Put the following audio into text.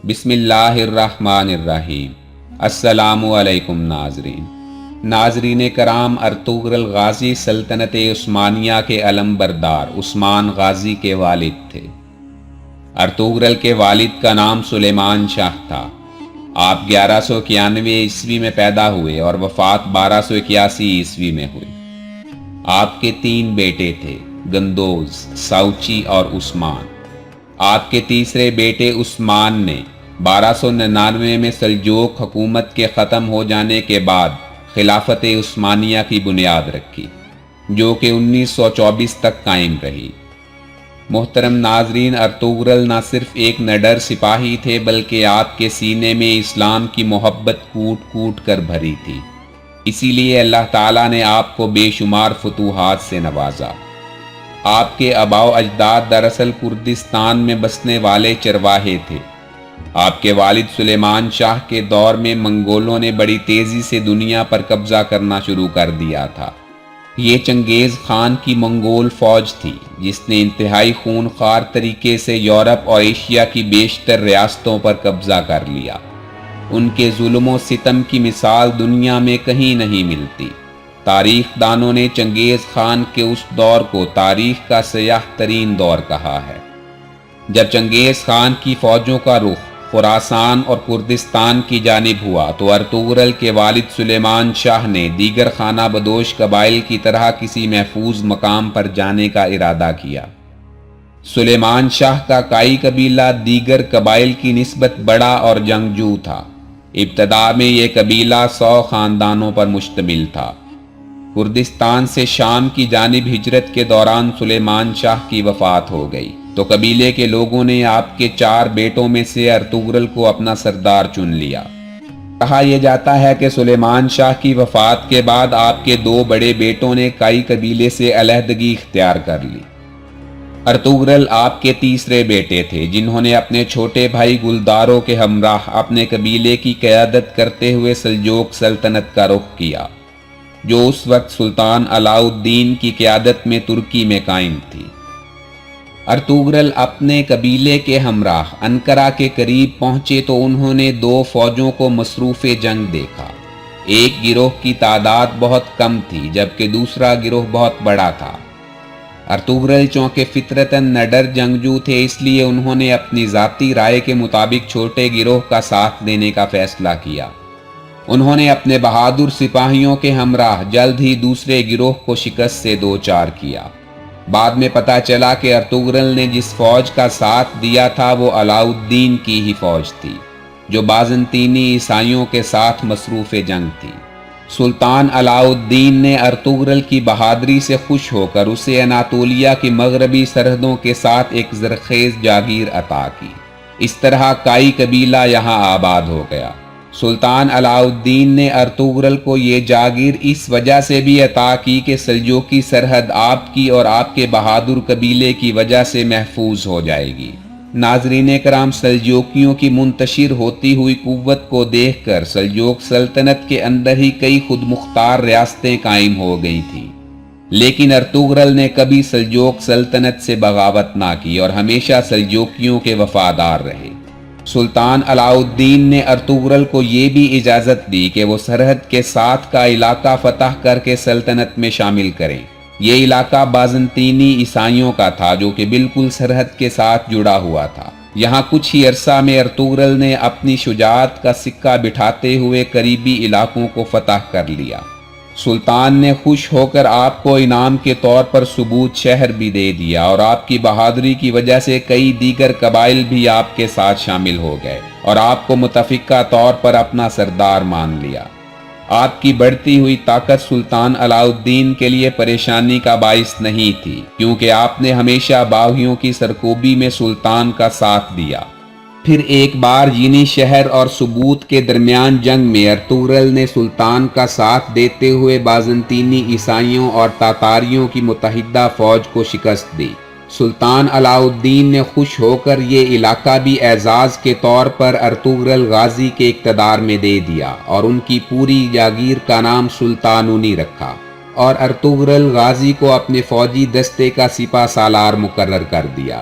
بسم اللہ الرحمن الرحیم۔ السلام علیکم ناظرین کرام، ارطغرل غازی سلطنت عثمانیہ کے علم بردار عثمان غازی کے والد تھے۔ ارطغرل کے والد کا نام سلیمان شاہ تھا۔ آپ 1191 عیسوی میں پیدا ہوئے اور وفات 1281 عیسوی میں ہوئی۔ آپ کے 3 بیٹے تھے، گندوز، ساؤچی اور عثمان۔ آپ کے تیسرے بیٹے عثمان نے 1299 میں سلجوق حکومت کے ختم ہو جانے کے بعد خلافت عثمانیہ کی بنیاد رکھی، جو کہ 1924 تک قائم رہی۔ محترم ناظرین، ارطغرل نہ صرف ایک نڈر سپاہی تھے بلکہ آپ کے سینے میں اسلام کی محبت کوٹ کوٹ کر بھری تھی۔ اسی لیے اللہ تعالیٰ نے آپ کو بے شمار فتوحات سے نوازا۔ آپ کے آباء و اجداد دراصل کردستان میں بسنے والے چرواہے تھے۔ آپ کے والد سلیمان شاہ کے دور میں منگولوں نے بڑی تیزی سے دنیا پر قبضہ کرنا شروع کر دیا تھا۔ یہ چنگیز خان کی منگول فوج تھی جس نے انتہائی خونخوار طریقے سے یورپ اور ایشیا کی بیشتر ریاستوں پر قبضہ کر لیا۔ ان کے ظلم و ستم کی مثال دنیا میں کہیں نہیں ملتی۔ تاریخ دانوں نے چنگیز خان کے اس دور کو تاریخ کا سیاہ ترین دور کہا ہے۔ جب چنگیز خان کی فوجوں کا رخ خراسان اور کردستان کی جانب ہوا تو ارطغرل کے والد سلیمان شاہ نے دیگر خانہ بدوش قبائل کی طرح کسی محفوظ مقام پر جانے کا ارادہ کیا۔ سلیمان شاہ کا کائی قبیلہ دیگر قبائل کی نسبت بڑا اور جنگجو تھا۔ ابتدا میں یہ قبیلہ 100 خاندانوں پر مشتمل تھا۔ کردستان سے شام کی جانب ہجرت کے دوران سلیمان شاہ کی وفات ہو گئی تو قبیلے کے لوگوں نے آپ کے 4 بیٹوں میں سے ارطغرل کو اپنا سردار چن لیا۔ کہا یہ جاتا ہے کہ سلیمان شاہ کی وفات کے بعد آپ کے 2 بڑے بیٹوں نے کائی قبیلے سے علیحدگی اختیار کر لی۔ ارطغرل آپ کے تیسرے بیٹے تھے جنہوں نے اپنے چھوٹے بھائی گلداروں کے ہمراہ اپنے قبیلے کی قیادت کرتے ہوئے سلجوق سلطنت کا رخ کیا، جو اس وقت سلطان علاؤ الدین کی قیادت میں ترکی میں قائم تھی۔ ارطغرل اپنے قبیلے کے ہمراہ انقرہ کے قریب پہنچے تو انہوں نے 2 فوجوں کو مصروف جنگ دیکھا۔ ایک گروہ کی تعداد بہت کم تھی جبکہ دوسرا گروہ بہت بڑا تھا۔ ارطغرل چونکہ فطرتاً نڈر جنگجو تھے، اس لیے انہوں نے اپنی ذاتی رائے کے مطابق چھوٹے گروہ کا ساتھ دینے کا فیصلہ کیا۔ انہوں نے اپنے بہادر سپاہیوں کے ہمراہ جلد ہی دوسرے گروہ کو شکست سے دوچار کیا۔ بعد میں پتہ چلا کہ ارطغرل نے جس فوج کا ساتھ دیا تھا وہ علاؤ الدین کی ہی فوج تھی، جو بازنطینی عیسائیوں کے ساتھ مصروف جنگ تھی۔ سلطان علاؤ الدین نے ارطغرل کی بہادری سے خوش ہو کر اسے اناطولیہ کی مغربی سرحدوں کے ساتھ ایک زرخیز جاگیر عطا کی۔ اس طرح کائی قبیلہ یہاں آباد ہو گیا۔ سلطان علاؤ الدین نے ارطغرل کو یہ جاگیر اس وجہ سے بھی عطا کی کہ سلجوقی سرحد آپ کی اور آپ کے بہادر قبیلے کی وجہ سے محفوظ ہو جائے گی۔ ناظرین کرام، سلجوقیوں کی منتشر ہوتی ہوئی قوت کو دیکھ کر سلجوق سلطنت کے اندر ہی کئی خود مختار ریاستیں قائم ہو گئی تھیں، لیکن ارطغرل نے کبھی سلجوق سلطنت سے بغاوت نہ کی اور ہمیشہ سلجوقیوں کے وفادار رہے۔ سلطان علاؤ الدین نے ارطغرل کو یہ بھی اجازت دی کہ وہ سرحد کے ساتھ کا علاقہ فتح کر کے سلطنت میں شامل کریں۔ یہ علاقہ بازنطینی عیسائیوں کا تھا جو کہ بالکل سرحد کے ساتھ جڑا ہوا تھا۔ یہاں کچھ ہی عرصہ میں ارطغرل نے اپنی شجاعت کا سکہ بٹھاتے ہوئے قریبی علاقوں کو فتح کر لیا۔ سلطان نے خوش ہو کر آپ کو انعام کے طور پر ثبوت شہر بھی دے دیا اور آپ کی بہادری کی وجہ سے کئی دیگر قبائل بھی آپ کے ساتھ شامل ہو گئے اور آپ کو متفقہ طور پر اپنا سردار مان لیا۔ آپ کی بڑھتی ہوئی طاقت سلطان علاؤ الدین کے لیے پریشانی کا باعث نہیں تھی، کیونکہ آپ نے ہمیشہ باغیوں کی سرکوبی میں سلطان کا ساتھ دیا۔ پھر ایک بار جینی شہر اور ثبوت کے درمیان جنگ میں ارطغرل نے سلطان کا ساتھ دیتے ہوئے بازنطینی عیسائیوں اور تاتاریوں کی متحدہ فوج کو شکست دی۔ سلطان علاؤ الدین نے خوش ہو کر یہ علاقہ بھی اعزاز کے طور پر ارطغرل غازی کے اقتدار میں دے دیا اور ان کی پوری جاگیر کا نام سلطانونی رکھا اور ارطغرل غازی کو اپنے فوجی دستے کا سپہ سالار مقرر کر دیا۔